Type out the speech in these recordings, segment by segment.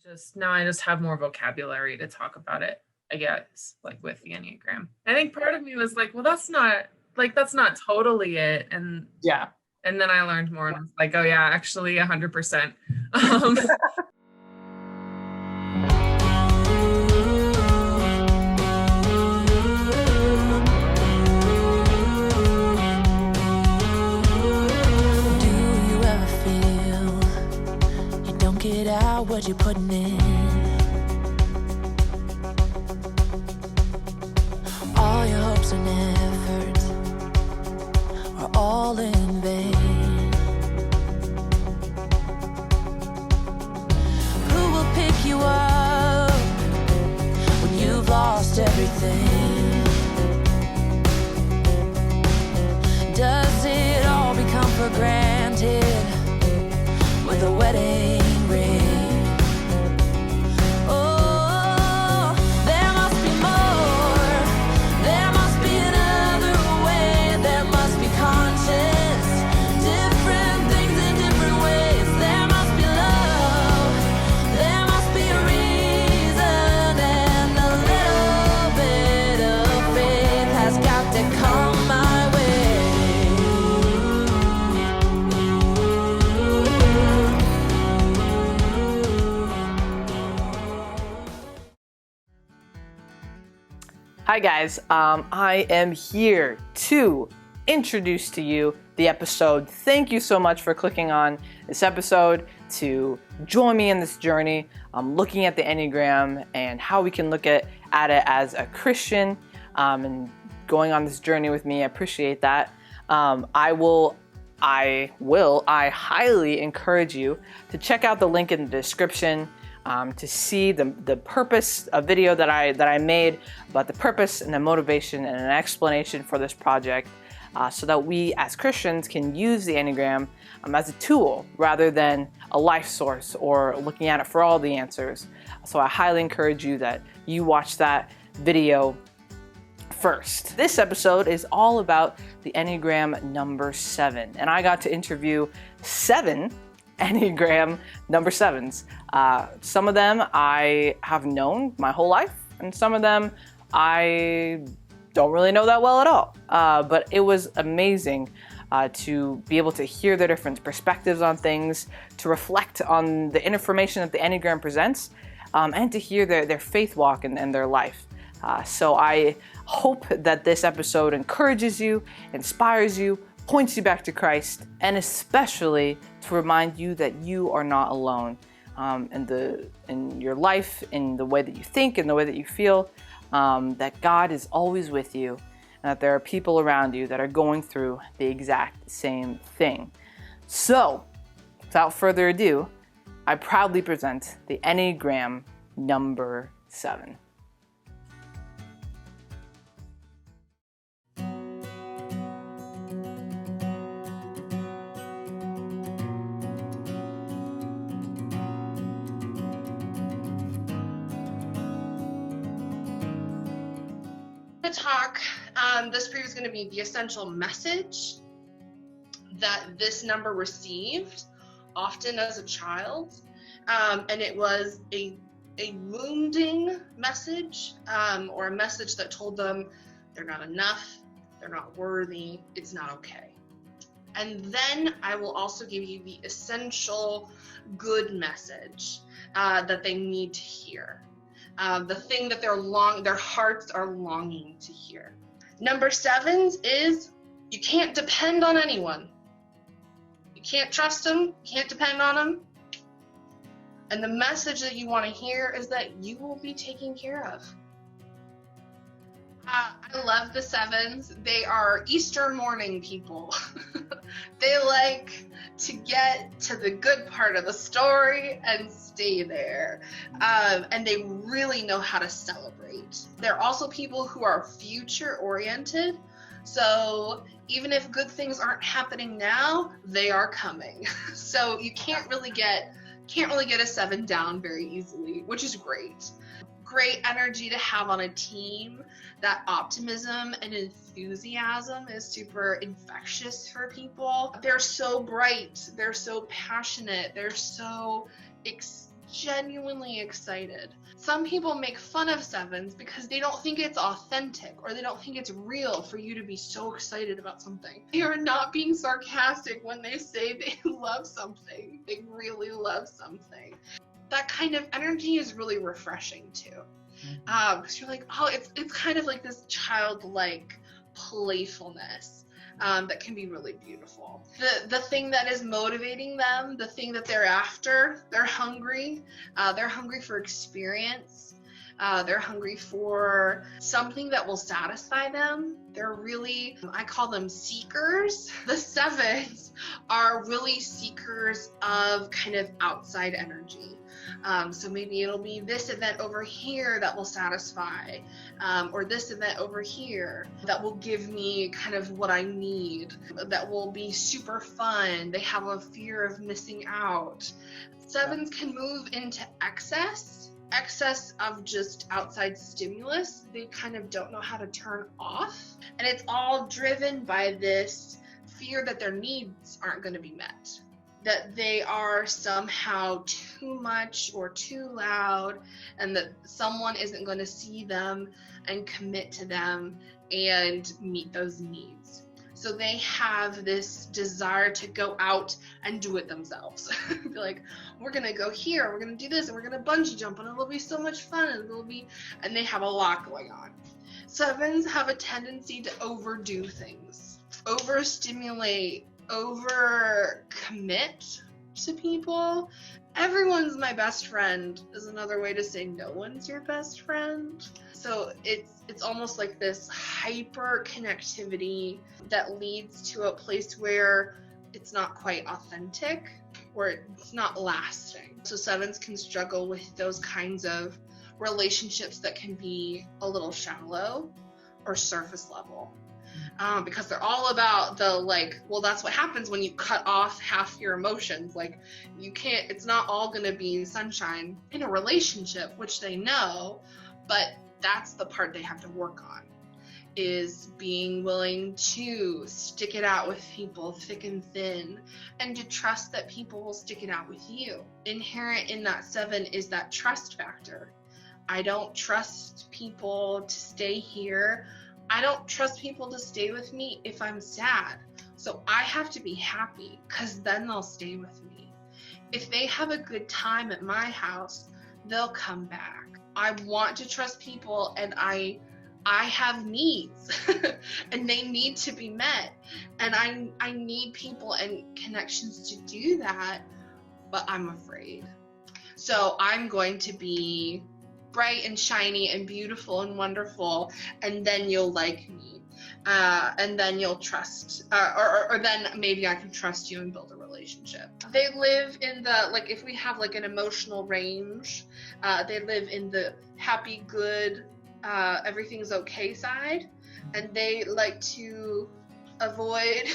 just now I just have more vocabulary to talk about it, I guess, like with the Enneagram. I think part of me was like, well, that's not totally it. And Yeah. And then I learned more and I was like, oh yeah, actually 100%. Um, Get out what you're putting in. All your hopes and efforts are all in vain. Who will pick you up when you've lost everything? Does it all become for granted with a wedding? Hi guys, I am here to introduce to you the episode. Thank you so much for clicking on this episode to join me in this journey, looking at the Enneagram and how we can look at it as a Christian and going on this journey with me. I appreciate that. I highly encourage you to check out the link in the description to see the purpose, a video that I made about the purpose and the motivation and an explanation for this project, so that we as Christians can use the Enneagram as a tool rather than a life source or looking at it for all the answers. So I highly encourage you that you watch that video first. This episode is all about the Enneagram number 7, and I got to interview 7 Enneagram number 7s. Some of them I have known my whole life, and some of them I don't really know that well at all. But it was amazing to be able to hear their different perspectives on things, to reflect on the information that the Enneagram presents, and to hear their faith walk and their life. So I hope that this episode encourages you, inspires you, points you back to Christ, and especially to remind you that you are not alone in your life, in the way that you think, in the way that you feel, that God is always with you, and that there are people around you that are going through the exact same thing. So, without further ado, I proudly present the Enneagram number 7. Talk. This preview is going to be the essential message that this number received often as a child, and it was a wounding message, or a message that told them they're not enough, they're not worthy, it's not okay. And then I will also give you the essential good message that they need to hear. The thing that their hearts are longing to hear. Number 7s is you can't depend on anyone. You can't trust them, you can't depend on them. And the message that you want to hear is that you will be taken care of. I love the 7s. They are Easter morning people. They like to get to the good part of the story and stay there. And they really know how to celebrate. They're also people who are future oriented. So even if good things aren't happening now, they are coming. So you can't really get a 7 down very easily, which is great. Great energy to have on a team. That optimism and enthusiasm is super infectious for people. They're so bright, they're so passionate, they're so genuinely excited. Some people make fun of sevens because they don't think it's authentic or they don't think it's real for you to be so excited about something. They are not being sarcastic when they say they love something. They really love something. That kind of energy is really refreshing too. Because you're like, oh, it's kind of like this childlike playfulness. That can be really beautiful. The thing that is motivating them, the thing that they're after, they're hungry. They're hungry for experience. They're hungry for something that will satisfy them. They're really, I call them seekers. The sevens are really seekers of kind of outside energy. So maybe it'll be this event over here that will satisfy, or this event over here that will give me kind of what I need, that will be super fun. They have a fear of missing out. Sevens can move into excess of just outside stimulus. They kind of don't know how to turn off. And it's all driven by this fear that their needs aren't going to be met, that they are somehow too much or too loud, and that someone isn't going to see them and commit to them and meet those needs. So they have this desire to go out and do it themselves. Be like, we're going to go here, we're going to do this, and we're going to bungee jump, and it'll be so much fun, and they have a lot going on. Sevens have a tendency to overdo things, overstimulate, over-commit to people. Everyone's my best friend is another way to say no one's your best friend. So it's almost like this hyper connectivity that leads to a place where it's not quite authentic, or it's not lasting. So sevens can struggle with those kinds of relationships that can be a little shallow or surface level. Because they're all about the like, well, that's what happens when you cut off half your emotions. Like, you can't, it's not all going to be sunshine in a relationship, which they know, but that's the part they have to work on, is being willing to stick it out with people thick and thin, and to trust that people will stick it out with you. Inherent in that seven is that trust factor. I don't trust people to stay here. I don't trust people to stay with me if I'm sad. So I have to be happy, because then they'll stay with me. If they have a good time at my house, they'll come back. I want to trust people, and I have needs and they need to be met. And I need people and connections to do that, but I'm afraid. So I'm going to be bright and shiny and beautiful and wonderful, and then you'll like me, and then you'll trust, or then maybe I can trust you and build a relationship. They live in the, like, if we have like an emotional range, they live in the happy, good, everything's okay side, and they like to avoid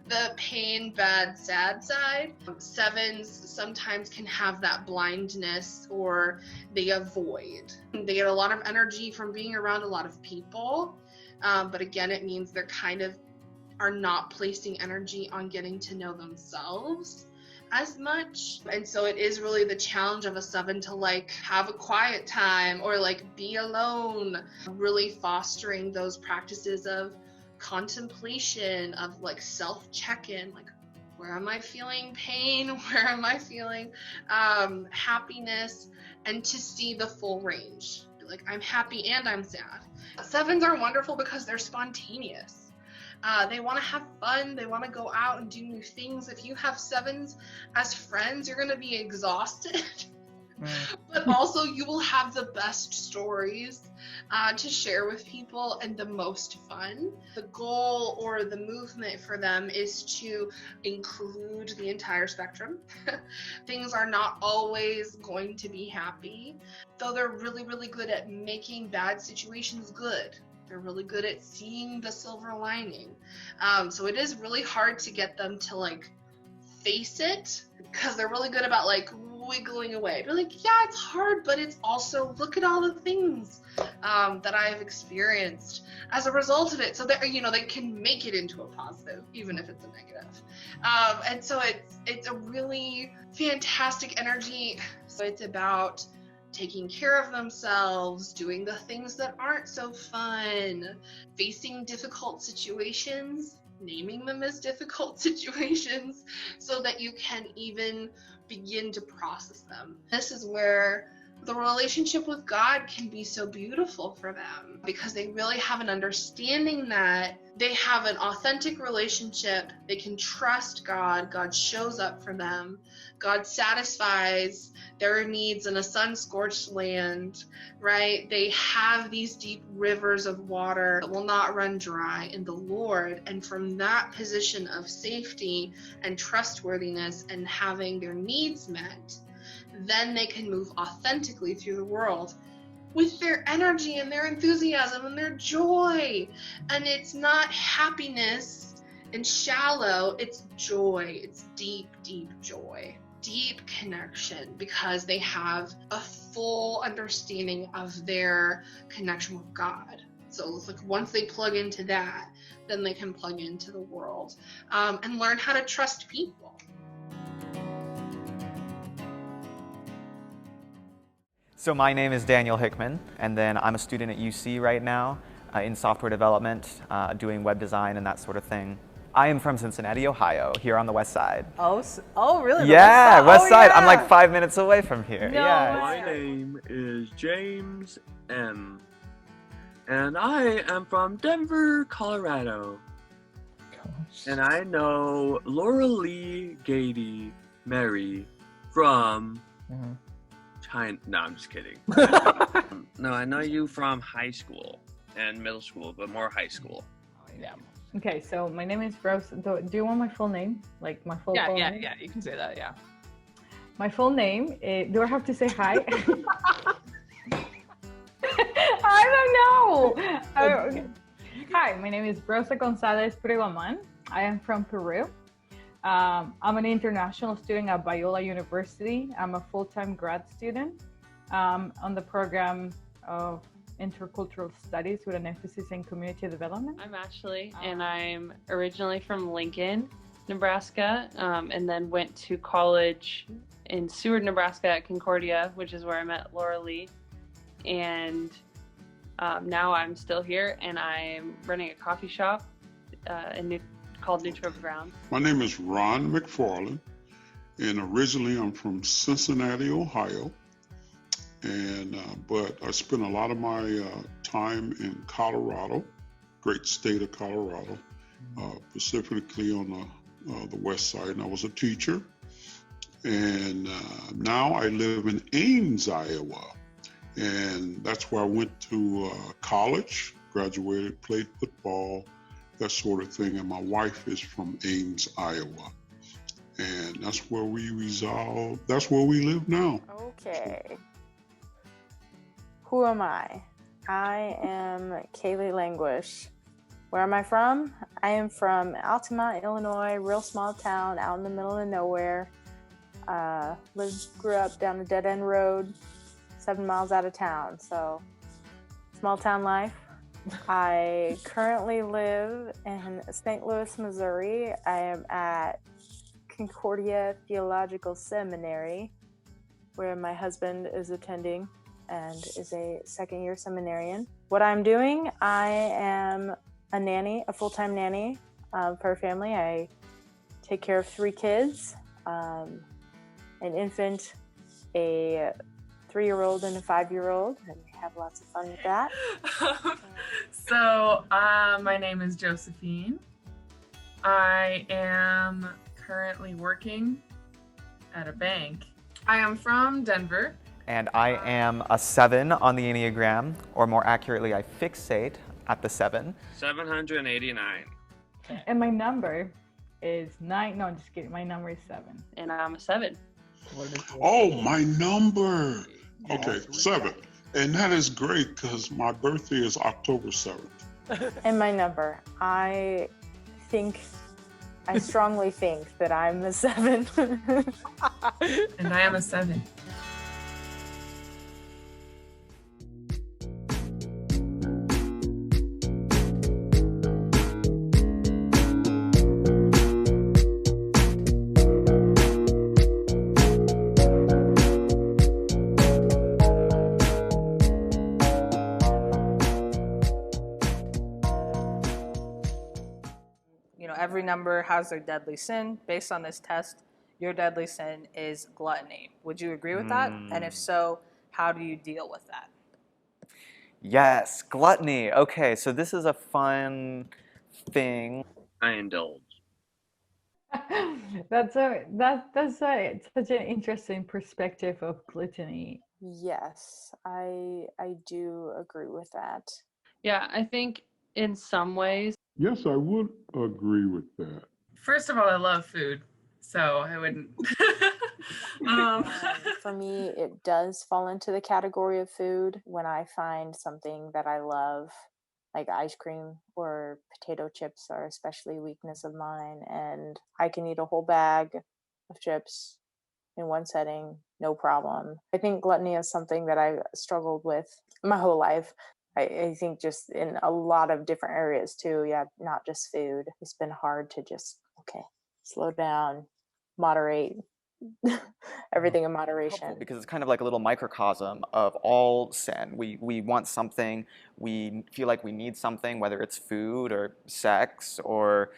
the pain, bad, sad side. Sevens sometimes can have that blindness, or they avoid. They get a lot of energy from being around a lot of people, but again, it means they're kind of are not placing energy on getting to know themselves as much. And so it is really the challenge of a seven to like have a quiet time, or like be alone, really fostering those practices of contemplation, of like self check-in, like, where am I feeling pain, where am I feeling happiness, and to see the full range. Like, I'm happy and I'm sad. Sevens are wonderful because they're spontaneous. They want to have fun, they want to go out and do new things. If you have sevens as friends, you're going to be exhausted. But also you will have the best stories to share with people and the most fun. The goal or the movement for them is to include the entire spectrum. Things are not always going to be happy, though they're really, really good at making bad situations good. They're really good at seeing the silver lining. So it is really hard to get them to like face it, because they're really good about like, wiggling away. Be like, yeah, it's hard, but it's also, look at all the things that I've experienced as a result of it. So that, you know, they can make it into a positive, even if it's a negative. And so it's a really fantastic energy. So it's about taking care of themselves, doing the things that aren't so fun, facing difficult situations, naming them as difficult situations so that you can even begin to process them. This is where the relationship with God can be so beautiful for them, because they really have an understanding that they have an authentic relationship. They can trust God. God shows up for them. God satisfies their needs in a sun-scorched land, right? They have these deep rivers of water that will not run dry in the Lord. And from that position of safety and trustworthiness and having their needs met, then they can move authentically through the world with their energy and their enthusiasm and their joy. And it's not happiness and shallow, it's joy. It's deep, deep joy, deep connection, because they have a full understanding of their connection with God. So it's like once they plug into that, then they can plug into the world and learn how to trust people. So my name is Daniel Hickman, and then I'm a student at UC right now in software development, doing web design and that sort of thing. I am from Cincinnati, Ohio, here on the west side. Oh, really? Yeah, west side. Yeah. I'm like 5 minutes away from here. No, yeah. My name is James M. And I am from Denver, Colorado. And I know Laura Lee Gady Mary from China. No, I'm just kidding. No, I know you from high school and middle school, but more high school. Yeah. Okay, so my name is Rose. Do you want my full name? Like my full name? Yeah, you can say that, yeah. My full name, do I have to say hi? I don't know. Okay. Hi, my name is Rosa Gonzalez Preguaman. I am from Peru. I'm an international student at Biola University. I'm a full-time grad student on the program of Intercultural Studies with an emphasis in community development. I'm Ashley, and I'm originally from Lincoln, Nebraska, and then went to college in Seward, Nebraska at Concordia, which is where I met Laura Lee. And now I'm still here, and I'm running a coffee shop called Neutral Ground. My name is Ron McFarland, and originally I'm from Cincinnati, Ohio. And but I spent a lot of my time in Colorado, great state of Colorado, specifically on the west side. And I was a teacher. And now I live in Ames, Iowa. And that's where I went to college, graduated, played football, that sort of thing. And my wife is from Ames, Iowa. And that's where we reside. That's where we live now. Okay. Who am I? I am Kaylee Languish. Where am I from? I am from Altamont, Illinois, real small town out in the middle of nowhere. Grew up down a dead end road, 7 miles out of town. So, small town life. I currently live in St. Louis, Missouri. I am at Concordia Theological Seminary, where my husband is attending and is a second-year seminarian. What I'm doing, I am a nanny, a full-time nanny for a family. I take care of 3 kids, an infant, a 3-year-old, and a 5-year-old, and we have lots of fun with that. So my name is Josephine. I am currently working at a bank. I am from Denver. And I am a 7 on the Enneagram, or more accurately, I fixate at the 7. 789. And my number is 9. No, I'm just kidding. My number is 7. And I'm a 7. Oh, my number. Okay, 7. And that is great because my birthday is October 7th. And my number, I think I strongly think that I'm a 7. And I am a 7. Every number has their deadly sin. Based on this test, your deadly sin is gluttony. Would you agree with that? And if so, how do you deal with that? Yes, gluttony. Okay, so this is a fun thing. I indulge. That's such an interesting perspective of gluttony. Yes, I do agree with that. Yeah, I think in some ways. Yes, I would agree with that. First of all, I love food, so I wouldn't. For me, it does fall into the category of food when I find something that I love, like ice cream or potato chips are especially a weakness of mine, and I can eat a whole bag of chips in one setting, no problem. I think gluttony is something that I've struggled with my whole life. I think just in a lot of different areas too. Yeah, not just food. It's been hard to just, okay, slow down, moderate, everything in moderation. Because it's kind of like a little microcosm of all sin. We want something, we feel like we need something, whether it's food or sex or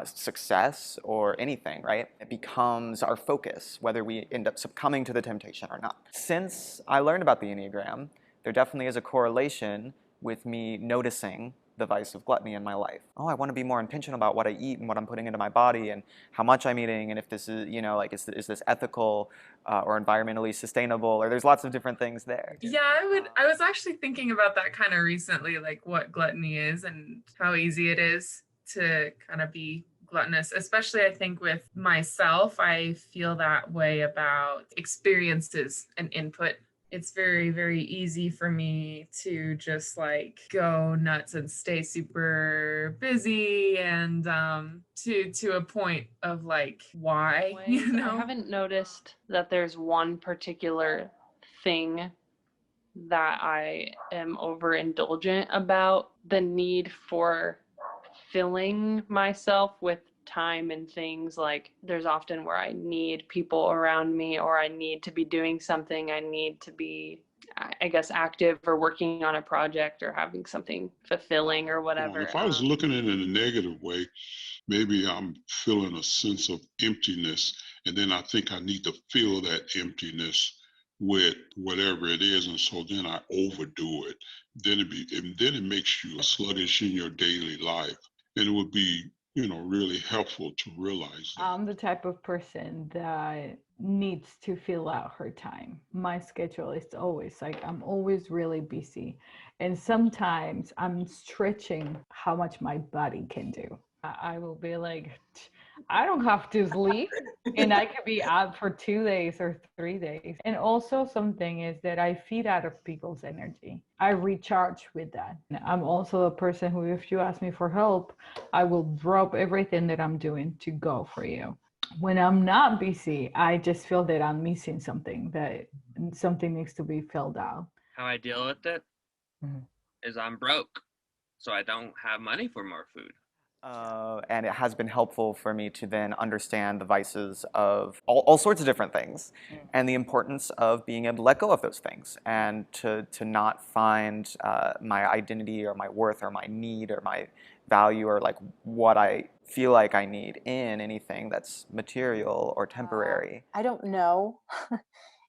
success or anything, right? It becomes our focus, whether we end up succumbing to the temptation or not. Since I learned about the Enneagram, there definitely is a correlation with me noticing the vice of gluttony in my life. Oh, I want to be more intentional about what I eat and what I'm putting into my body and how much I'm eating, and if this is, is this ethical or environmentally sustainable, or there's lots of different things there. Yeah, I was actually thinking about that kind of recently, like what gluttony is and how easy it is to kind of be gluttonous, especially I think with myself. I feel that way about experiences and input. It's very, very easy for me to just like go nuts and stay super busy and to a point of like, why, I haven't noticed that there's one particular thing that I am overindulgent about. The need for filling myself with time and things, like there's often where I need people around me, or I need to be doing something, I need to be, I guess, active or working on a project or having something fulfilling or whatever. If I was looking at it in a negative way, maybe I'm feeling a sense of emptiness, and then I think I need to fill that emptiness with whatever it is, and so then I overdo it. Then it makes you sluggish in your daily life, and it would be really helpful to realize that. I'm the type of person that needs to fill out her time. My schedule is always like, I'm always really busy. And sometimes I'm stretching how much my body can do. I will be like, I don't have to sleep, and I could be out for 2 days or 3 days. And also something is that I feed out of people's energy. I recharge with that. I'm also a person who, if you ask me for help, I will drop everything that I'm doing to go for you. When I'm not busy, I just feel that I'm missing something, that something needs to be filled out. How I deal with it is I'm broke, so I don't have money for more food. And it has been helpful for me to then understand the vices of all sorts of different things, and the importance of being able to let go of those things, and to not find my identity or my worth or my need or my value or like what I feel like I need in anything that's material or temporary. I don't know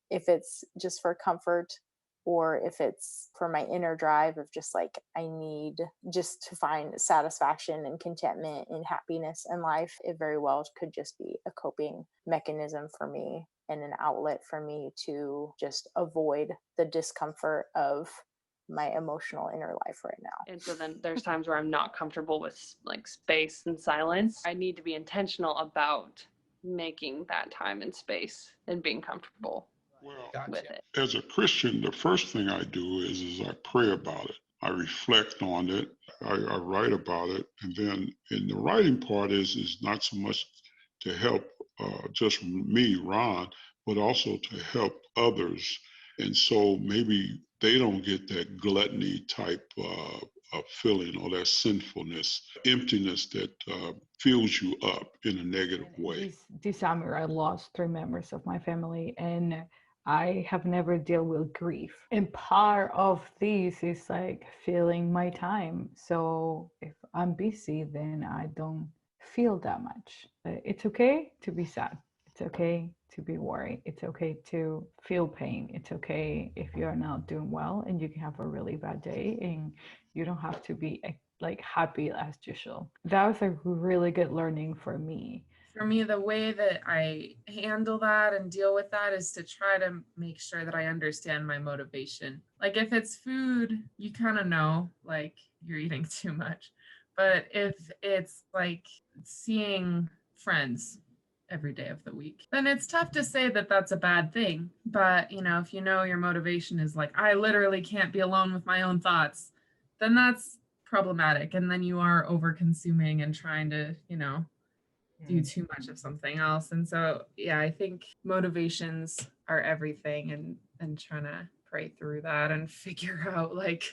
if it's just for comfort or if it's for my inner drive of just like, I need just to find satisfaction and contentment and happiness in life. It very well could just be a coping mechanism for me and an outlet for me to just avoid the discomfort of my emotional inner life right now. And so then there's times where I'm not comfortable with like space and silence. I need to be intentional about making that time and space and being comfortable with it. As a Christian, the first thing I do is I pray about it. I reflect on it. I write about it. And then in the writing part is not so much to help just me, Ron, but also to help others. And so maybe they don't get that gluttony type of feeling or that sinfulness, emptiness that fills you up in a negative way. This summer, I lost 3 members of my family, and I have never dealt with grief. And part of this is like filling my time. So if I'm busy, then I don't feel that much. It's okay to be sad. It's okay to be worried. It's okay to feel pain. It's okay if you're not doing well and you can have a really bad day and you don't have to be like happy as usual. That was a really good learning for me. For me, the way that I handle that and deal with that is to try to make sure that I understand my motivation. Like if it's food, you kind of know, like you're eating too much. But if it's like seeing friends every day of the week, then it's tough to say that that's a bad thing. But, you know, if you know your motivation is like, I literally can't be alone with my own thoughts, then that's problematic. And then you are over consuming and trying to, you know, do too much of something else. And so, yeah, I think motivations are everything, and trying to pray through that and figure out like,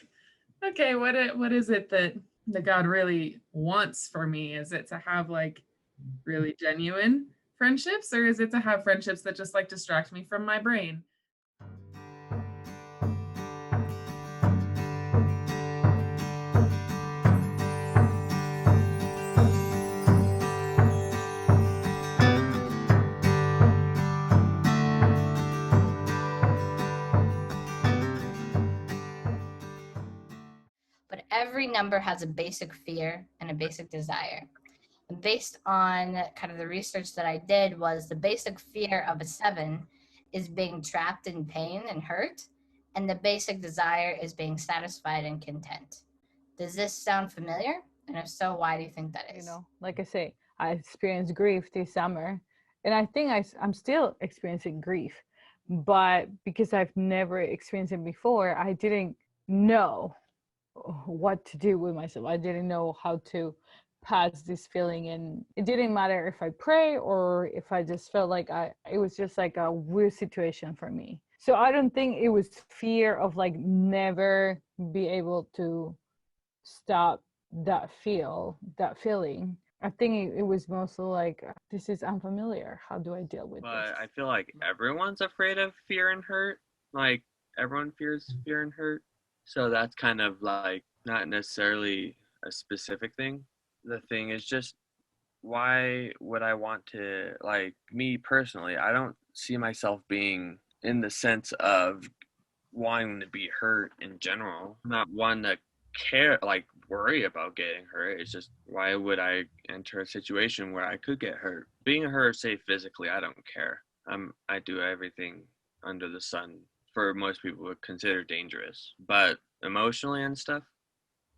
okay, what is it that God really wants for me? Is it to have like really genuine friendships, or is it to have friendships that just like distract me from my brain? But every number has a basic fear and a basic desire. And based on kind of the research that I did, was the basic fear of a 7 is being trapped in pain and hurt, and the basic desire is being satisfied and content. Does this sound familiar? And if so, why do you think that is? You know, like I say, I experienced grief this summer, and I think I'm still experiencing grief, but because I've never experienced it before, I didn't know what to do with myself. I didn't know how to pass this feeling, and it didn't matter if I pray or if I just felt like it was just like a weird situation for me. So I don't think it was fear of like never be able to stop that feeling. I think it was mostly like, this is unfamiliar. How do I deal with this? But I feel like everyone's afraid of fear and hurt. Like everyone fears fear and hurt. So that's kind of like not necessarily a specific thing. The thing is just, why would I want to, like me personally, I don't see myself being in the sense of wanting to be hurt in general. I'm not one to care, like worry about getting hurt. It's just, why would I enter a situation where I could get hurt? Being hurt, say physically, I don't care. I do everything under the sun for most people would consider dangerous, but emotionally and stuff,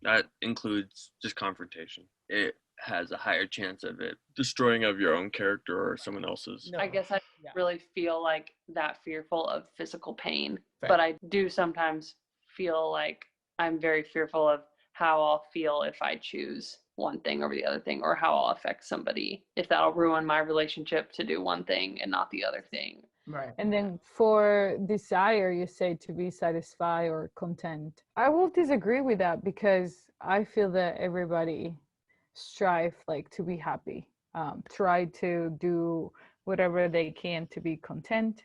that includes just confrontation. It has a higher chance of it destroying of your own character or someone else's. I guess I really feel like that fearful of physical pain, Fair. but I do sometimes feel like I'm very fearful of how I'll feel if I choose one thing over the other thing, or how I'll affect somebody, if that'll ruin my relationship to do one thing and not the other thing. Right. And then for desire, you say to be satisfied or content. I will disagree with that, because I feel that everybody strive like to be happy, try to do whatever they can to be content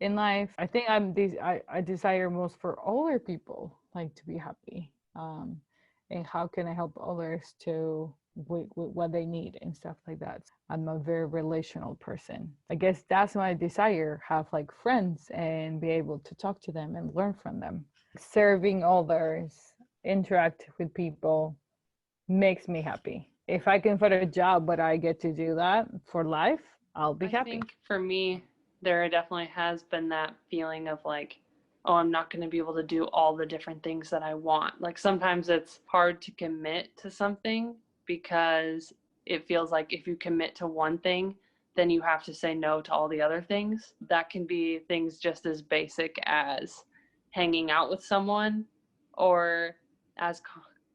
in life. I think I desire most for older people like to be happy, and how can I help others to with what they need and stuff like that. I'm a very relational person. I guess that's my desire, have like friends and be able to talk to them and learn from them. Serving others, interact with people makes me happy. If I can find a job but I get to do that for life, I'll be happy. I think for me, there definitely has been that feeling of like, oh, I'm not going to be able to do all the different things that I want. Like sometimes it's hard to commit to something, because it feels like if you commit to one thing, then you have to say no to all the other things. That can be things just as basic as hanging out with someone, or as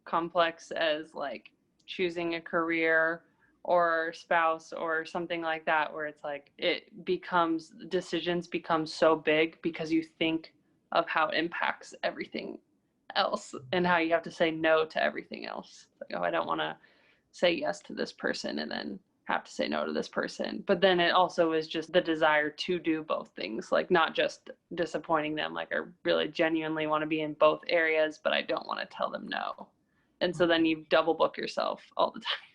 complex as like choosing a career or spouse or something like that, where it's like decisions become so big because you think of how it impacts everything else and how you have to say no to everything else. Like, oh, I don't want to say yes to this person and then have to say no to this person. But then it also is just the desire to do both things, like not just disappointing them. Like, I really genuinely want to be in both areas, but I don't want to tell them no. And so then you double book yourself all the time.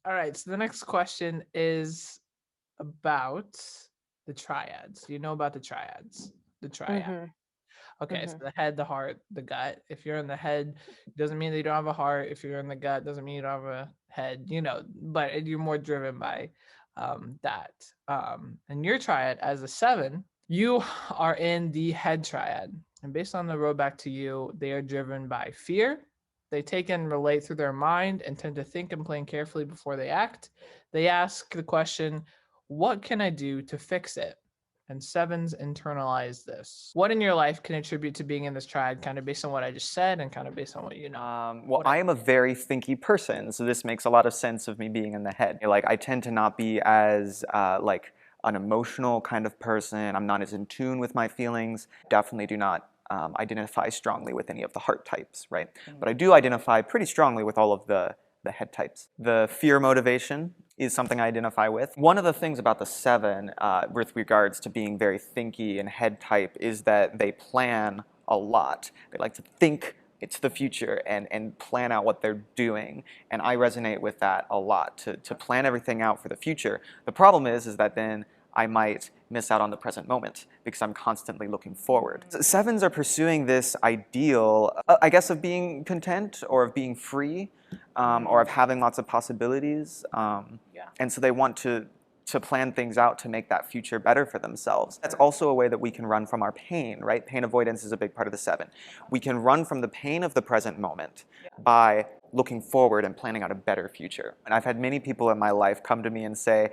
All right, so the next question is about the triads. You know about the triads? The triad. Mhm. Okay, so Mhm. the head, the heart, the gut. If you're in the head, doesn't mean that you don't have a heart. If you're in the gut, doesn't mean you don't have a head, but you're more driven by that. And your triad as a 7, you are in the head triad. And based on the road back to you, they are driven by fear. They take and relate through their mind and tend to think and plan carefully before they act. They ask the question, what can I do to fix it? And 7s internalize this. What in your life can attribute to being in this triad, kind of based on what I just said and kind of based on what you know? Well, I am a very thinky person, so this makes a lot of sense of me being in the head. Like, I tend to not be as like an emotional kind of person. I'm not as in tune with my feelings. Definitely do not identify strongly with any of the heart types, right? But I do identify pretty strongly with all of the head types. The fear motivation is something I identify with. One of the things about the 7 with regards to being very thinky and head type is that they plan a lot. They like to think it's the future and plan out what they're doing. And I resonate with that a lot, to plan everything out for the future. The problem is that then I might miss out on the present moment because I'm constantly looking forward. 7s are pursuing this ideal, I guess, of being content or of being free, or of having lots of possibilities. And so they want to plan things out to make that future better for themselves. That's also a way that we can run from our pain, right? Pain avoidance is a big part of the 7. We can run from the pain of the present moment by looking forward and planning out a better future. And I've had many people in my life come to me and say,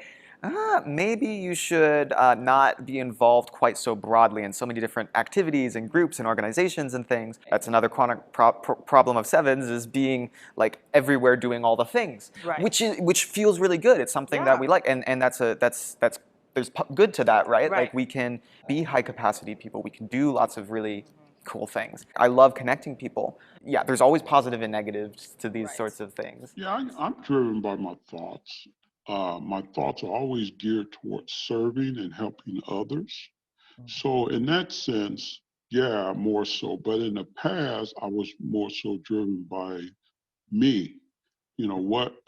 maybe you should not be involved quite so broadly in so many different activities and groups and organizations and things. That's another chronic problem of 7s, is being like everywhere doing all the things, Right. which feels really good. It's something that we like, and that's there's good to that, right? Like, we can be high capacity people. We can do lots of really cool things. I love connecting people. Yeah, there's always positive and negatives to these sorts of things. Yeah, I'm driven by my thoughts. My thoughts are always geared towards serving and helping others. So in that sense, yeah, more so. But in the past, I was more so driven by me.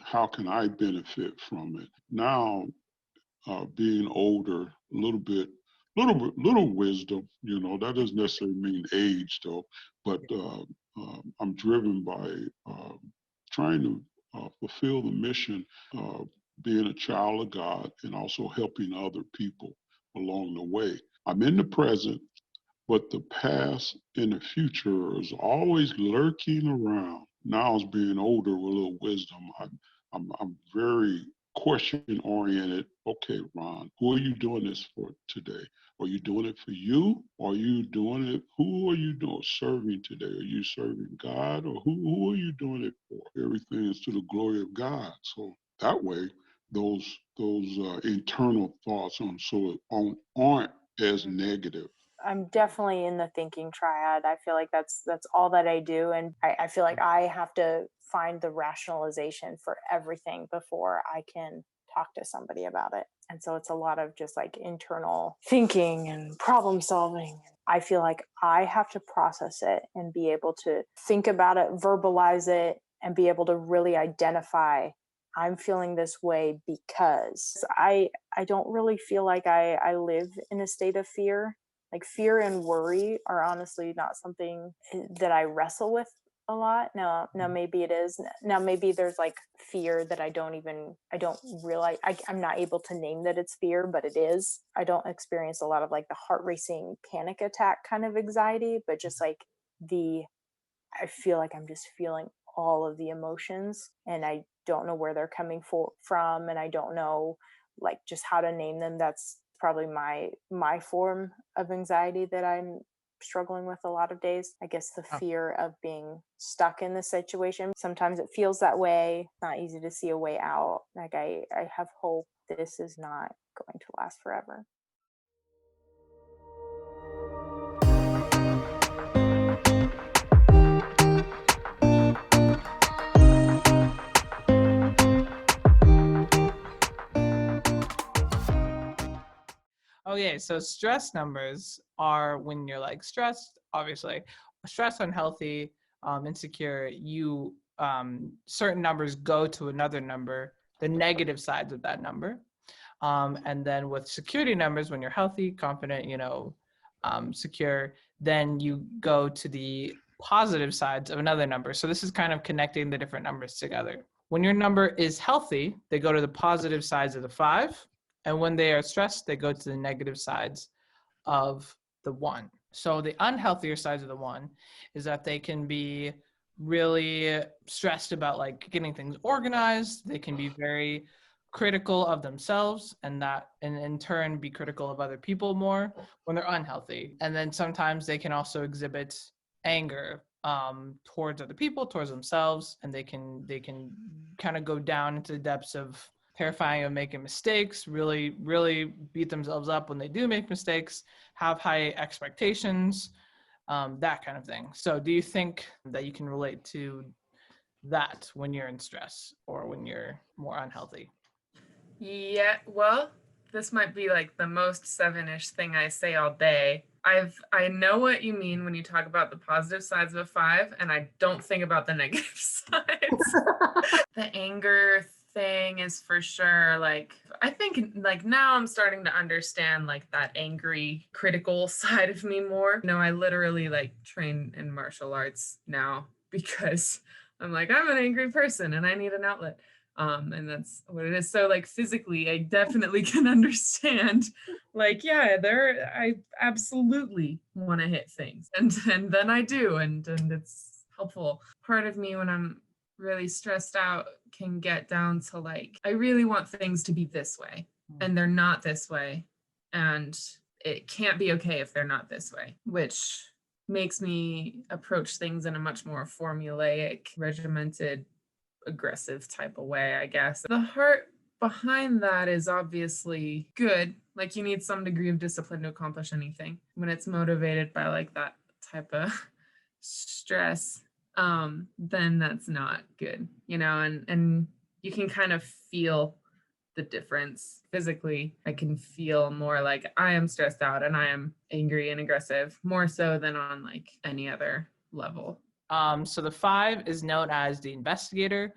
How can I benefit from it? Now, being older, little wisdom, that doesn't necessarily mean age though, but I'm driven by trying to fulfill the mission of being a child of God and also helping other people along the way. I'm in the present, but the past and the future is always lurking around. Now, as being older with a little wisdom, I'm very question oriented. Okay, Ron, who are you doing this for today? Are you doing it for you? Or are you doing it? Who are you doing serving today? Are you serving God, or who are you doing it for? Everything is to the glory of God. So that way, those internal thoughts aren't as negative. I'm definitely in the thinking triad. I feel like that's all that I do, and I feel like I have to find the rationalization for everything before I can talk to somebody about it. And so it's a lot of just like internal thinking and problem solving. I feel like I have to process it and be able to think about it, verbalize it, and be able to really identify, I'm feeling this way because I don't really feel like I live in a state of fear. Like, fear and worry are honestly not something that I wrestle with a lot. Now maybe it is. Now maybe there's like fear that I don't realize. I'm not able to name that it's fear, but it is. I don't experience a lot of like the heart racing panic attack kind of anxiety, but just like I feel like I'm just feeling all of the emotions, and I don't know where they're coming from, and I don't know like just how to name them. That's probably my form of anxiety that I'm struggling with a lot of days. I guess the fear of being stuck in the situation. Sometimes it feels that way. It's not easy to see a way out. Like I have hope this is not going to last forever. Okay, so stress numbers are when you're like stressed, obviously, stressed, unhealthy, insecure, you certain numbers go to another number, the negative sides of that number. And then with security numbers, when you're healthy, confident, secure, then you go to the positive sides of another number. So this is kind of connecting the different numbers together. When your number is healthy, they go to the positive sides of the 5. And when they are stressed, they go to the negative sides of the 1. So the unhealthier sides of the 1 is that they can be really stressed about like getting things organized. They can be very critical of themselves, and in turn be critical of other people more when they're unhealthy. And then sometimes they can also exhibit anger towards other people, towards themselves, and they can kind of go down into the depths of terrifying of making mistakes, really, really beat themselves up when they do make mistakes, have high expectations, that kind of thing. So do you think that you can relate to that when you're in stress or when you're more unhealthy? Yeah, well, this might be like the most 7-ish thing I say all day. I know what you mean when you talk about the positive sides of a 5, and I don't think about the negative sides. The anger thing is for sure, like, I think like now I'm starting to understand like that angry critical side of me more. I literally like train in martial arts now because I'm like, I'm an angry person and I need an outlet. And that's what it is. So like physically, I definitely can understand like, yeah, I absolutely want to hit things, and then I do, and it's helpful. Part of me when I'm really stressed out can get down to like, I really want things to be this way and they're not this way. And it can't be okay if they're not this way, which makes me approach things in a much more formulaic, regimented, aggressive type of way, I guess. The heart behind that is obviously good. Like you need some degree of discipline to accomplish anything. When it's motivated by like that type of stress, then that's not good, and you can kind of feel the difference physically. I can feel more like I am stressed out and I am angry and aggressive, more so than on like any other level. So the 5 is known as the investigator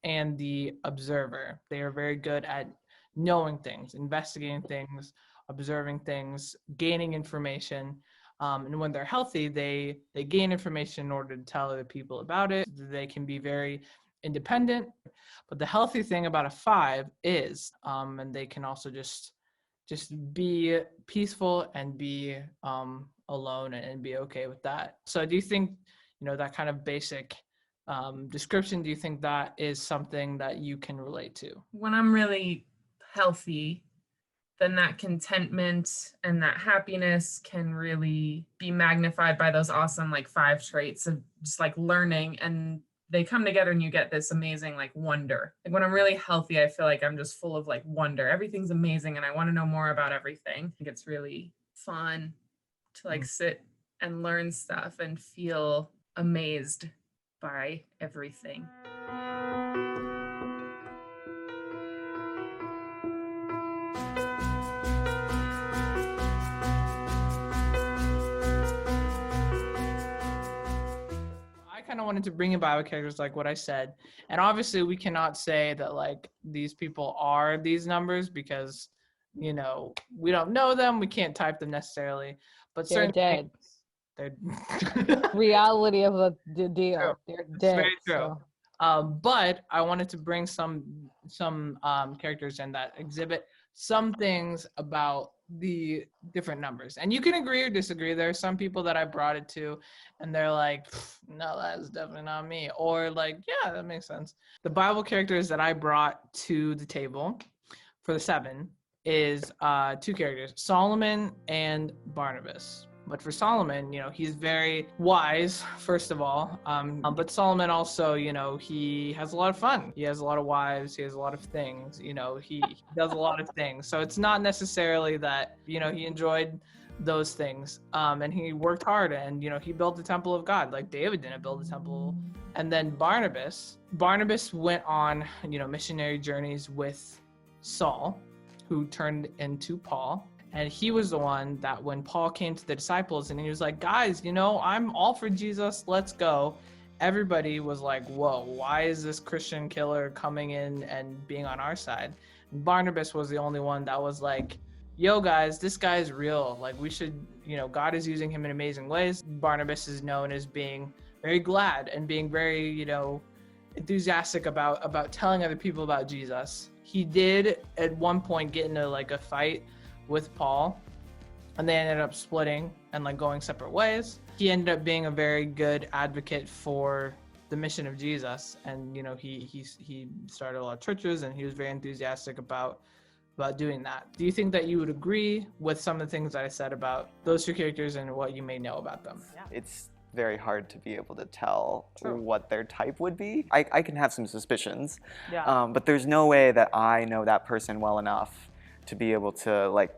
and the observer. They are very good at knowing things, investigating things, observing things, gaining information. And when they're healthy, they gain information in order to tell other people about it. They can be very independent. But the healthy thing about a 5 is, and they can also just be peaceful and be alone and be okay with that. So do you think, that kind of basic description, do you think that is something that you can relate to? When I'm really healthy, then that contentment and that happiness can really be magnified by those awesome like 5 traits of just like learning, and they come together and you get this amazing like wonder. Like when I'm really healthy, I feel like I'm just full of like wonder. Everything's amazing and I want to know more about everything. I think it's really fun to like sit and learn stuff and feel amazed by everything. I kind of wanted to bring in biocharacters like what I said. And obviously we cannot say that like these people are these numbers because, we don't know them. We can't type them necessarily. But They're dead. They're Reality of the deal. True. They're It's dead. very true. So. But I wanted to bring some characters in that exhibit some things about the different numbers. And you can agree or disagree. There are some people that I brought it to and they're like, no, that's definitely not me. Or like, yeah, that makes sense. The Bible characters that I brought to the table for the 7 is 2 characters, Solomon and Barnabas. But for Solomon, you know, he's very wise, first of all. But Solomon also, you know, he has a lot of fun. He has a lot of wives. He has a lot of things. You know, he does a lot of things. So it's not necessarily that, you know, he enjoyed those things. And he worked hard and, you know, he built the temple of God. Like David didn't build the temple. And then Barnabas went on, you know, missionary journeys with Saul, who turned into Paul. And he was the one that when Paul came to the disciples and he was like, guys, you know, I'm all for Jesus. Let's go. Everybody was like, whoa, why is this Christian killer coming in and being on our side? And Barnabas was the only one that was like, yo, guys, this guy is real. Like, we should, you know, God is using him in amazing ways. Barnabas is known as being very glad and being very, you know, enthusiastic about telling other people about Jesus. He did at one point get into like a fight with Paul, and they ended up splitting and like going separate ways. He ended up being a very good advocate for the mission of Jesus, and you know, he started a lot of churches, and he was very enthusiastic about doing that. Do you think that you would agree with some of the things that I said about those 2 characters and what you may know about them? It's very hard to be able to tell what their type would be. I can have some suspicions, but there's no way that I know that person well enough to be able to like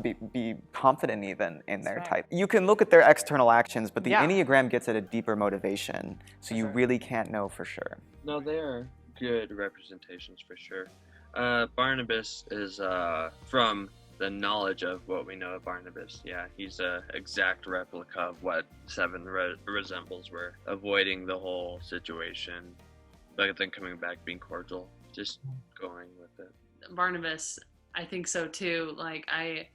be confident even in their type. You can look at their external actions, but the Enneagram gets at a deeper motivation, so you really can't know for sure. No, they are good representations for sure. Barnabas is from the knowledge of what we know of Barnabas. Yeah, he's a exact replica of what 7 resembles. We're avoiding the whole situation, but then coming back, being cordial, just going with it. Barnabas, I think so too. Like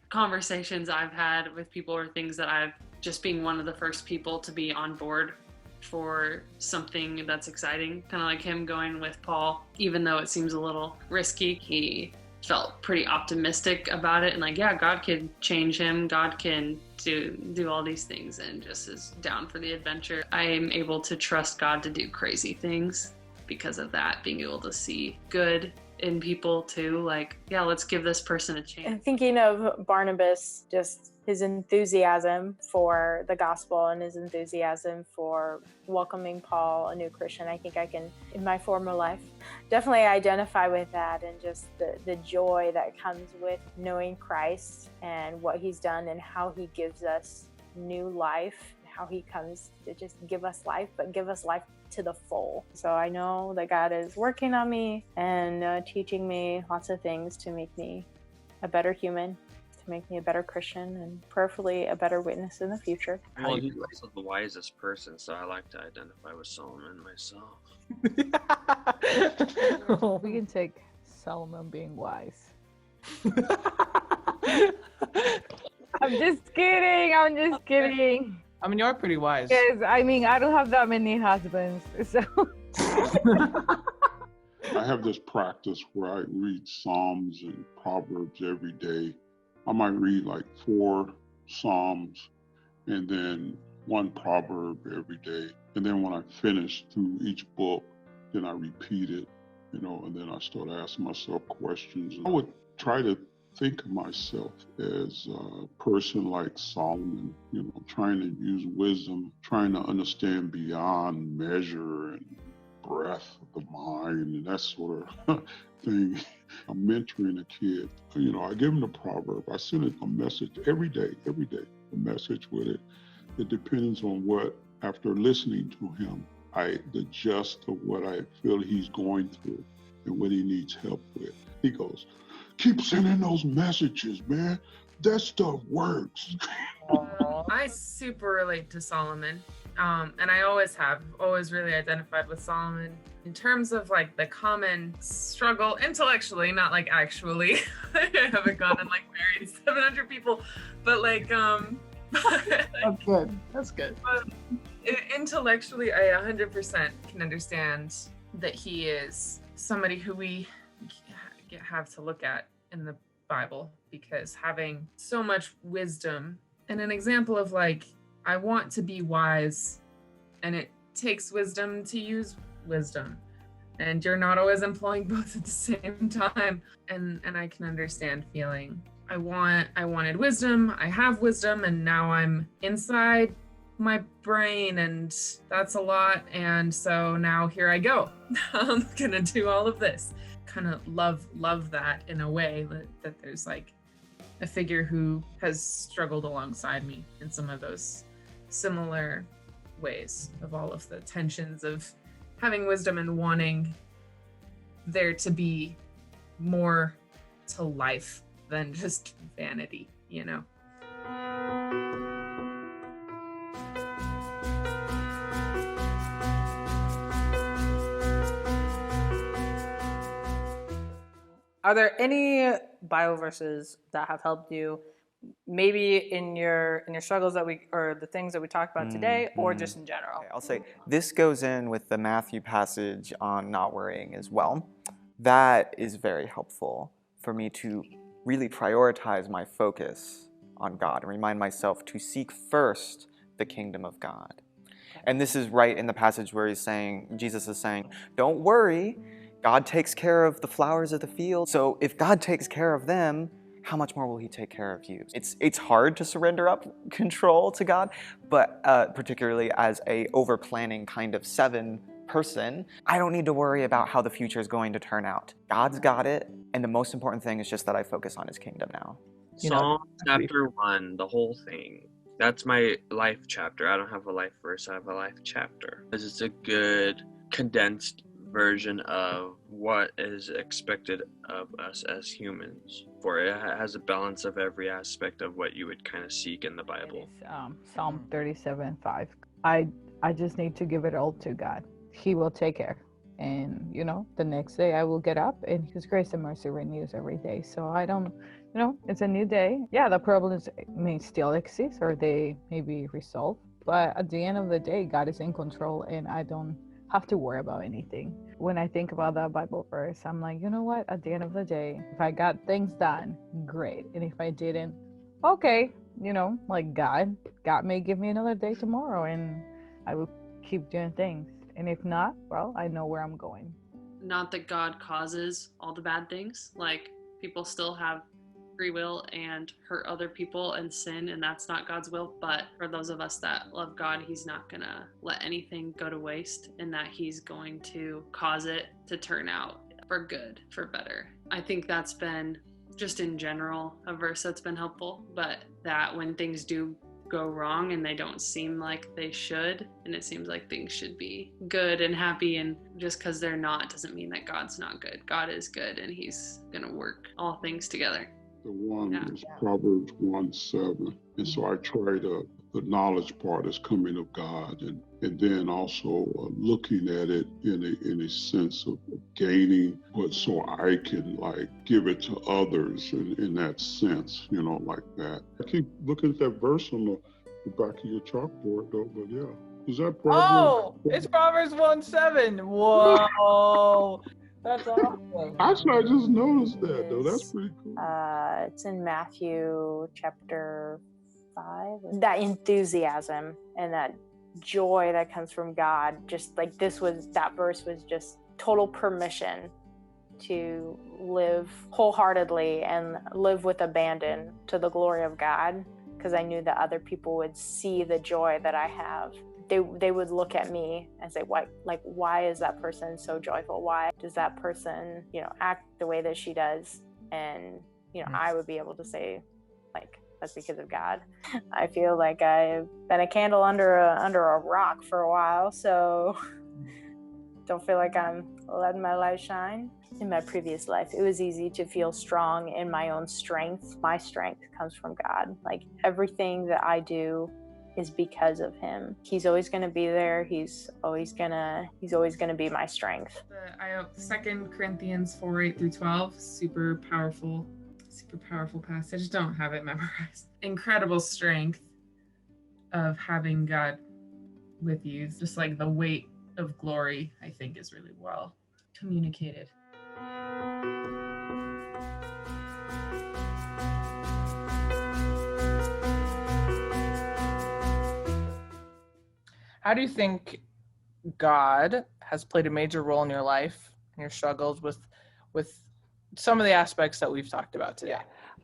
conversations I've had with people or things that I've just being one of the first people to be on board for something that's exciting, kind of like him going with Paul, even though it seems a little risky, he felt pretty optimistic about it and like, yeah, God can change him. God can do all these things and just is down for the adventure. I am able to trust God to do crazy things because of that, being able to see good in people too, like, yeah, let's give this person a chance. And thinking of Barnabas, just his enthusiasm for the gospel and his enthusiasm for welcoming Paul, a new Christian, I think I can, in my former life, definitely identify with that, and just the joy that comes with knowing Christ and what he's done and how he gives us new life, how he comes to just give us life, but give us life to the full. So I know that God is working on me and teaching me lots of things to make me a better human, to make me a better Christian, and prayerfully a better witness in the future. Well, he's also the wisest person, so I like to identify with Solomon myself. We can take Solomon being wise. I'm just kidding. I mean, you're pretty wise. Yes, I mean, I don't have that many husbands, so. I have this practice where I read Psalms and Proverbs every day. I might read like 4 Psalms and then 1 proverb every day. And then when I finish through each book, then I repeat it, you know, and then I start asking myself questions. I would try to think of myself as a person like Solomon, you know, trying to use wisdom, trying to understand beyond measure and breadth of the mind and that sort of thing. I'm mentoring a kid. You know, I give him a proverb. I send it a message every day, a message with it. It depends on what, after listening to him, the gist of what I feel he's going through and what he needs help with. He goes, keep sending those messages, man. That stuff works. I super relate to Solomon. And I always really identified with Solomon in terms of like the common struggle intellectually, not like actually. I haven't gone and like married 700 people, but like That's good. That's good. Intellectually, I 100% can understand that he is somebody who we have to look at in the Bible, because having so much wisdom, and an example of like, I want to be wise, and it takes wisdom to use wisdom, and you're not always employing both at the same time. And I can understand feeling I wanted wisdom, I have wisdom, and now I'm inside my brain, and that's a lot, and so now here I go. I'm gonna do all of this. Kind of love that in a way, that there's like a figure who has struggled alongside me in some of those similar ways, of all of the tensions of having wisdom and wanting there to be more to life than just vanity, you know? Are there any Bible verses that have helped you, maybe in your struggles or the things that we talked about today, or just in general? Okay, I'll say this goes in with the Matthew passage on not worrying as well. That is very helpful for me to really prioritize my focus on God and remind myself to seek first the kingdom of God. And this is right in the passage where Jesus is saying, don't worry, God takes care of the flowers of the field. So if God takes care of them, how much more will he take care of you? It's hard to surrender up control to God, but particularly as a over-planning kind of 7 person, I don't need to worry about how the future is going to turn out. God's got it, and the most important thing is just that I focus on his kingdom now. Psalm chapter 1, the whole thing. That's my life chapter. I don't have a life verse, I have a life chapter. It's a good condensed version of what is expected of us as humans. For it has a balance of every aspect of what you would kind of seek in the Bible. Psalm 37:5. I just need to give it all to God. He will take care. And, the next day I will get up and his grace and mercy renews every day. So I don't, it's a new day. Yeah, the problems may still exist or they may be resolved. But at the end of the day, God is in control and I don't have to worry about anything. When I think about that Bible verse, I'm like, you know what? At the end of the day, if I got things done, great. And if I didn't, okay, like God may give me another day tomorrow and I will keep doing things. And if not, well, I know where I'm going. Not that God causes all the bad things. Like, people still have free will and hurt other people and sin, and that's not God's will. But for those of us that love God, he's not gonna let anything go to waste, and that he's going to cause it to turn out for good, for better. I think that's been, just in general, a verse that's been helpful. But that when things do go wrong and they don't seem like they should, and it seems like things should be good and happy, and just because they're not doesn't mean that God's not good. God is good, and he's gonna work all things together. The one is Proverbs 1:7. And so I try to, the knowledge part is coming of God, and then also looking at it in a sense of gaining, but so I can give it to others in that sense, like that. I keep looking at that verse on the back of your chalkboard though, but yeah. Is that Proverbs? Oh, it's Proverbs 1:7. Whoa. That's awesome. Actually, I just noticed that though. That's pretty cool. It's in Matthew chapter 5. That enthusiasm and that joy that comes from God, just like that verse was just total permission to live wholeheartedly and live with abandon to the glory of God, because I knew that other people would see the joy that I have. They would look at me and say, why is that person so joyful? Why does that person, act the way that she does? And, I would be able to say, that's because of God. I feel like I've been a candle under a rock for a while, so don't feel like I'm letting my light shine. In my previous life, it was easy to feel strong in my own strength. My strength comes from God. Everything that I do is because of him. He's always going to be there. He's always going to be my strength. 2 Corinthians 4:8-12, super powerful passage. Don't have it memorized. Incredible strength of having God with you. It's just like the weight of glory, I think, is really well communicated. How do you think God has played a major role in your life and your struggles with some of the aspects that we've talked about today?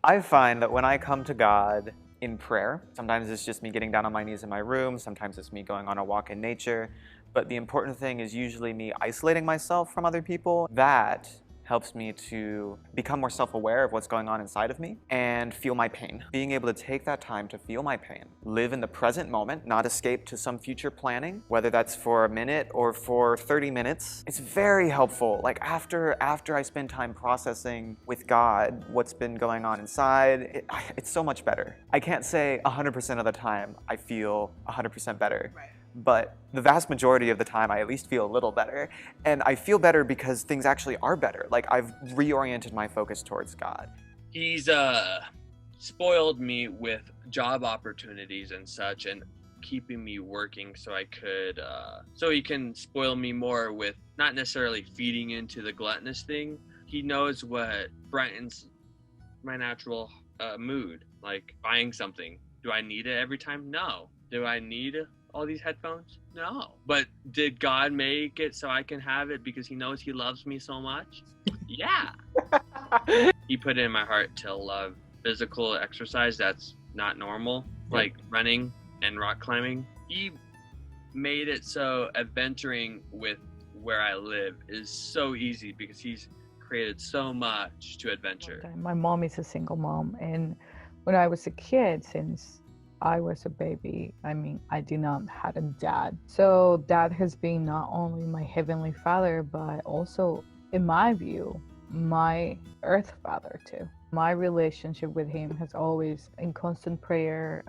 I find that when I come to God in prayer, sometimes it's just me getting down on my knees in my room, sometimes it's me going on a walk in nature, but the important thing is usually me isolating myself from other people. That helps me to become more self-aware of what's going on inside of me and feel my pain. Being able to take that time to feel my pain, live in the present moment, not escape to some future planning, whether that's for a minute or for 30 minutes. It's very helpful. Like after I spend time processing with God what's been going on inside, it's so much better. I can't say 100% of the time I feel 100% better. Right. But the vast majority of the time, I at least feel a little better. And I feel better because things actually are better. Like I've reoriented my focus towards God. He's spoiled me with job opportunities and such, and keeping me working so I could, so he can spoil me more with not necessarily feeding into the gluttonous thing. He knows what brightens my natural mood, like buying something. Do I need it every time? No. Do I need all these headphones? No. But did God make it so I can have it because he knows he loves me so much? Yeah. He put it in my heart to love physical exercise that's not normal, like running and rock climbing. He made it so adventuring with where I live is so easy because he's created so much to adventure. My mom is a single mom, and when I was a kid, since I was a baby, I did not have a dad. So dad has been not only my heavenly father, but also, in my view, my earth father too. My relationship with him has always in constant prayer.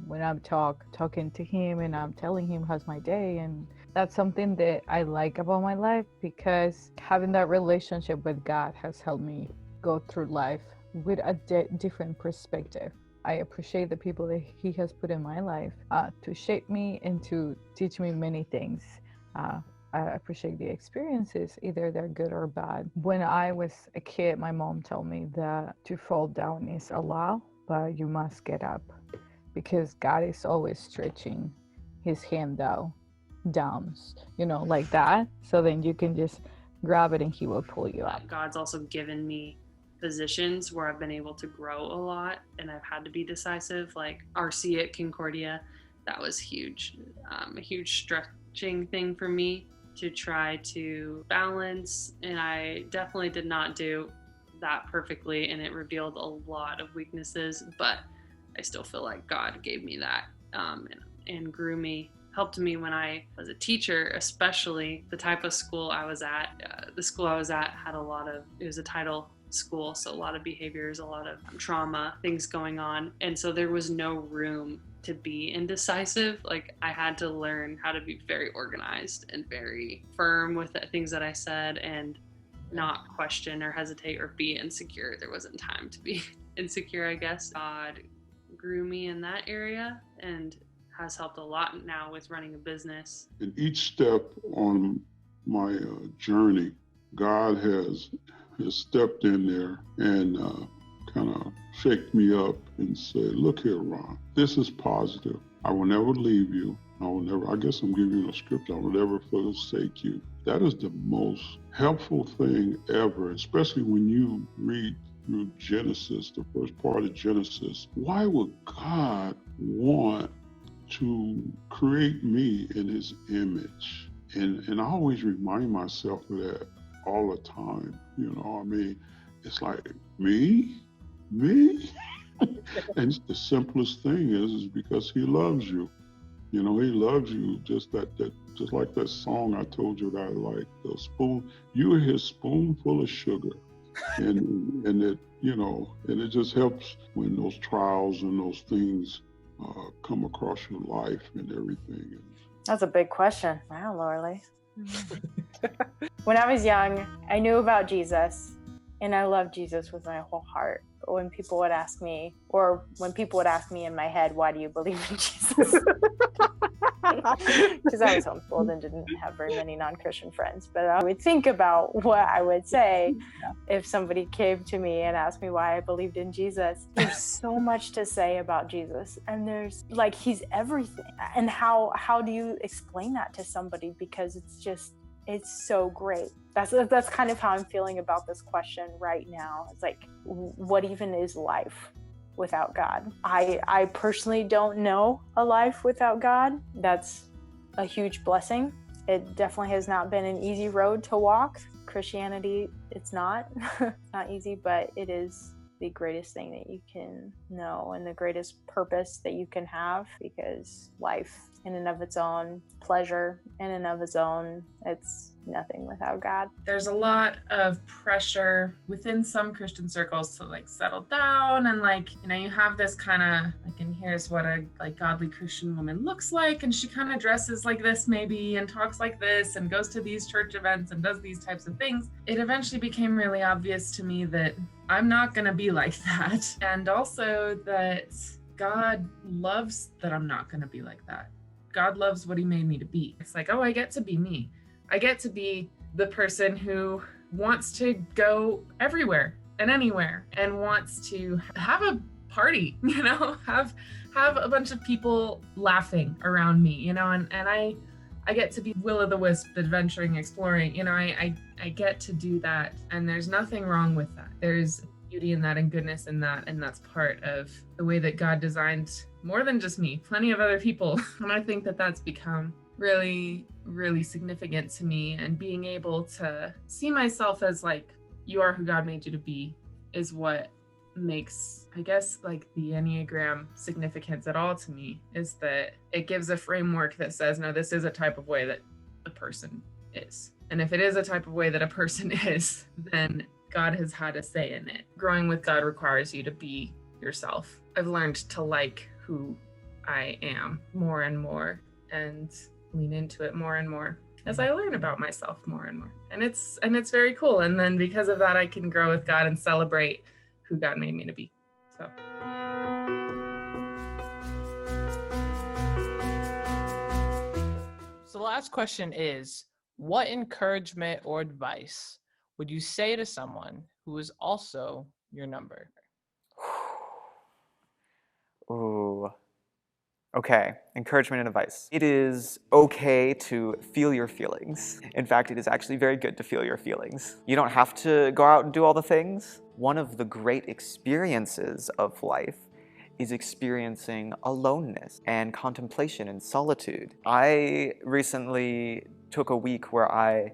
When I'm talking to him and I'm telling him how's my day, and that's something that I like about my life, because having that relationship with God has helped me go through life with a different perspective. I appreciate the people that he has put in my life to shape me and to teach me many things. I appreciate the experiences, either they're good or bad. When I was a kid, my mom told me that to fall down is allowed, but you must get up, because God is always stretching his hand down, like that. So then you can just grab it and he will pull you up. God's also given me positions where I've been able to grow a lot, and I've had to be decisive, like RC at Concordia. That was huge, a huge stretching thing for me to try to balance, and I definitely did not do that perfectly, and it revealed a lot of weaknesses, but I still feel like God gave me that and grew me, helped me when I was a teacher, especially the type of school I was at. The school I was at had it was a title school, so a lot of behaviors, a lot of trauma, things going on, and so there was no room to be indecisive. Like I had to learn how to be very organized and very firm with the things that I said and not question or hesitate or be insecure. There wasn't time to be insecure, I guess. God grew me in that area and has helped a lot now with running a business. In each step on my journey, God has stepped in there and kind of shake me up and say, look here, Ron, this is positive. I will never leave you. I guess I'm giving you a script. I will never forsake you. That is the most helpful thing ever, especially when you read through Genesis, the first part of Genesis. Why would God want to create me in his image? And I always remind myself of that all the time. It's like, me? And the simplest thing is because he loves you. He loves you just like that song I told you that I like, the spoon. You're his spoonful of sugar. And it, and it just helps when those trials and those things come across your life and everything. That's a big question. Wow, Laura Lee. When I was young, I knew about Jesus, and I love Jesus with my whole heart. But when people would ask me, or when people would ask me in my head, why do you believe in Jesus? Because I was homeschooled and didn't have very many non-Christian friends. But I would think about what I would say if somebody came to me and asked me why I believed in Jesus. There's so much to say about Jesus, and there's like, he's everything. And how do you explain that to somebody? Because it's so great. That's kind of how I'm feeling about this question right now. It's like, what even is life without God? I personally don't know a life without God. That's a huge blessing. It definitely has not been an easy road to walk. Christianity, it's not not easy, but it is the greatest thing that you can know and the greatest purpose that you can have, because life in and of its own, pleasure in and of its own, it's nothing without God. There's a lot of pressure within some Christian circles to like settle down, and like, you know, you have this kind of like, and here's what a like godly Christian woman looks like, and she kind of dresses like this maybe, and talks like this, and goes to these church events and does these types of things. It eventually became really obvious to me that I'm not gonna be like that, and also that God loves that I'm not gonna be like that. God loves what he made me to be. It's like, oh, I get to be me. I get to be the person who wants to go everywhere and anywhere and wants to have a party, you know, have a bunch of people laughing around me, you know, and I get to be will-o'-the-wisp, adventuring, exploring, you know, I get to do that, and there's nothing wrong with that. There's beauty in that and goodness in that, and that's part of the way that God designed more than just me, plenty of other people. And I think that that's become really, really significant to me, and being able to see myself as like, you are who God made you to be is what makes, I guess, like the Enneagram significance at all to me, is that it gives a framework that says, no, this is a type of way that a person is. And if it is a type of way that a person is, then God has had a say in it. Growing with God requires you to be yourself. I've learned to like who I am more and more, and lean into it more and more as I learn about myself more and more. And it's very cool. And then because of that, I can grow with God and celebrate who God made me to be. So the last question is, what encouragement or advice would you say to someone who is also your number? Ooh. Okay, encouragement and advice. It is okay to feel your feelings. In fact, it is actually very good to feel your feelings. You don't have to go out and do all the things. One of the great experiences of life is experiencing aloneness and contemplation and solitude. I recently took a week where I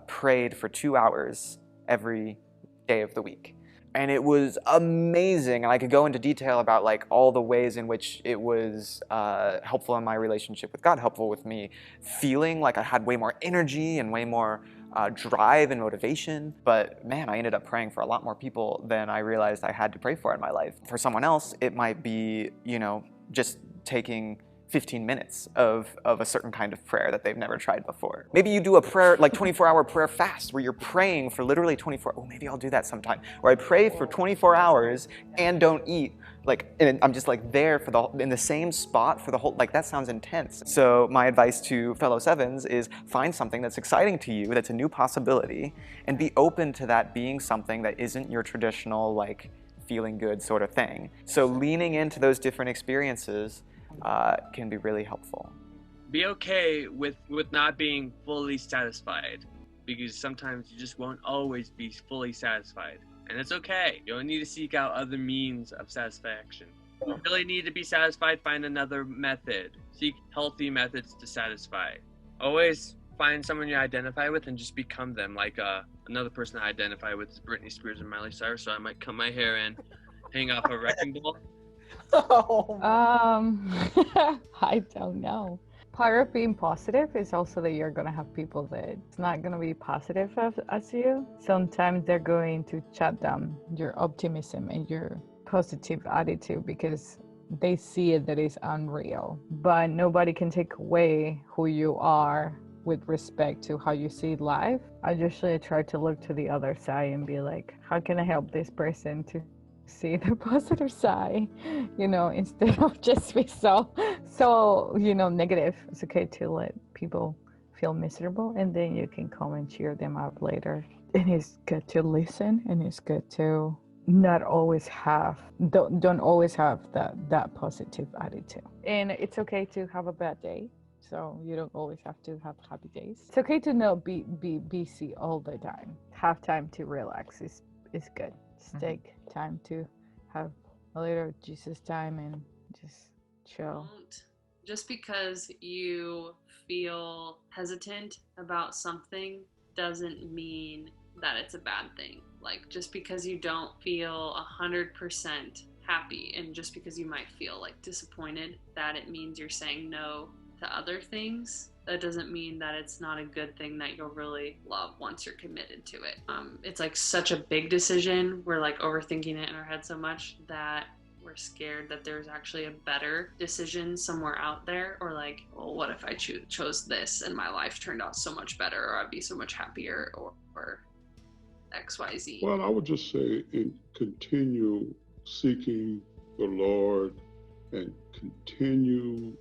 prayed for 2 hours every day of the week. And it was amazing, and I could go into detail about like all the ways in which it was helpful in my relationship with God, helpful with me feeling like I had way more energy and way more drive and motivation. But man, I ended up praying for a lot more people than I realized I had to pray for in my life. For someone else, it might be, you know, just taking 15 minutes of a certain kind of prayer that they've never tried before. Maybe you do a prayer, like 24-hour prayer fast, where you're praying for literally 24, oh, maybe I'll do that sometime, where I pray for 24 hours and don't eat, like, and I'm just like there for in the same spot for the whole, like that sounds intense. So my advice to fellow sevens is find something that's exciting to you, that's a new possibility, and be open to that being something that isn't your traditional, like, feeling good sort of thing. So leaning into those different experiences can be really helpful. Be okay with not being fully satisfied, because sometimes you just won't always be fully satisfied, and it's okay. You don't need to seek out other means of satisfaction. If you really need to be satisfied, find another method. Seek healthy methods to satisfy. Always find someone you identify with and just become them. Like another person I identify with is Britney Spears and Miley Cyrus, so I might cut my hair and hang off a wrecking ball. I don't know. Part of being positive is also that you're gonna have people that it's not gonna be positive as you. Sometimes they're going to shut down your optimism and your positive attitude because they see it that is unreal. But nobody can take away who you are with respect to how you see life. I usually try to look to the other side and be like, how can I help this person to see the positive side, instead of just be so negative. It's okay to let people feel miserable, and then you can come and cheer them up later. And it's good to listen, and it's good to not always don't always have that positive attitude. And it's okay to have a bad day, so you don't always have to have happy days. It's okay to not be busy all the time. Have time to relax is good. Just take time to have a little Jesus time and just chill. Just because you feel hesitant about something doesn't mean that it's a bad thing. Like, just because you don't feel 100% happy, and just because you might feel like disappointed that it means you're saying no to other things, that doesn't mean that it's not a good thing that you'll really love once you're committed to it. It's like such a big decision. We're like overthinking it in our head so much that we're scared that there's actually a better decision somewhere out there, or like, well, what if I chose this and my life turned out so much better, or I'd be so much happier, or XYZ. Well, I would just say continue seeking the Lord and continue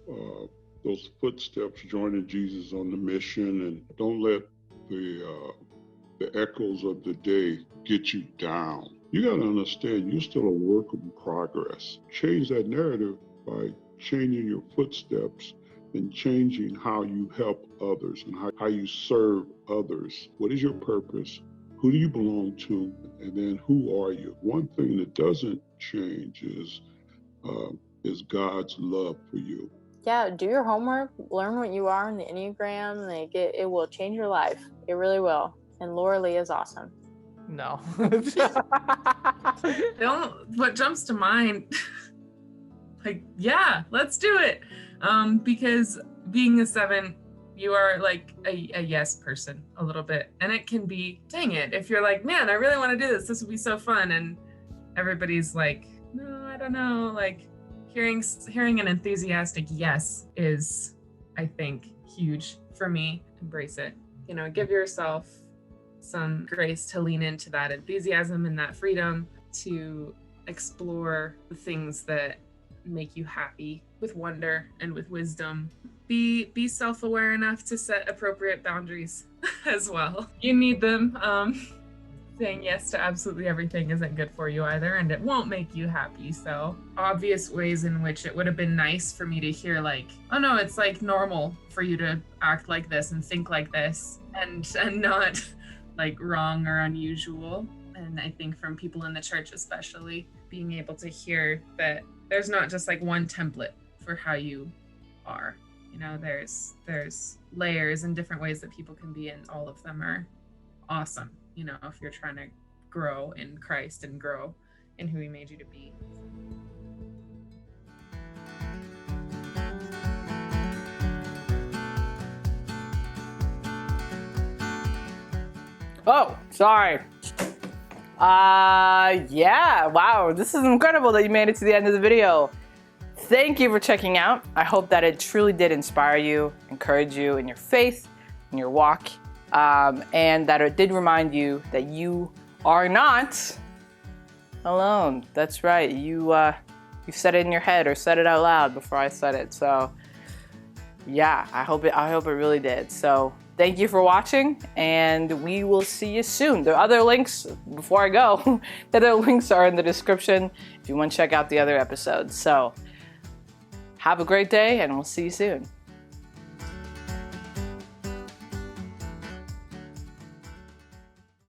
those footsteps, joining Jesus on the mission, and don't let the echoes of the day get you down. You got to understand, you're still a work in progress. Change that narrative by changing your footsteps and changing how you help others and how you serve others. What is your purpose? Who do you belong to? And then who are you? One thing that doesn't change is God's love for you. Yeah, do your homework, learn what you are in the Enneagram. It will change your life. It really will. And Laura Lee is awesome. No. What jumps to mind, like, yeah, let's do it. Because being a 7, you are like a yes person a little bit. And it can be, dang it, if you're like, man, I really want to do this. This would be so fun. And everybody's like, no, I don't know. Like, hearing an enthusiastic yes is, I think, huge for me. Embrace it. Give yourself some grace to lean into that enthusiasm and that freedom to explore the things that make you happy with wonder and with wisdom. Be self-aware enough to set appropriate boundaries as well. You need them. Saying yes to absolutely everything isn't good for you either, and it won't make you happy. So obvious ways in which it would have been nice for me to hear, like, oh no, it's like normal for you to act like this and think like this, and not like wrong or unusual. And I think from people in the church especially, being able to hear that there's not just like one template for how you are. There's layers and different ways that people can be, and all of them are awesome. If you're trying to grow in Christ and grow in who He made you to be. Oh, sorry. Yeah, wow, this is incredible that you made it to the end of the video. Thank you for checking out. I hope that it truly did inspire you, encourage you in your faith, in your walk, and that it did remind you that you are not alone. That's right. You said it in your head or said it out loud before I said it. So yeah, I hope it really did. So thank you for watching, and we will see you soon. The other links, before I go, the other links are in the description if you want to check out the other episodes. So have a great day, and we'll see you soon.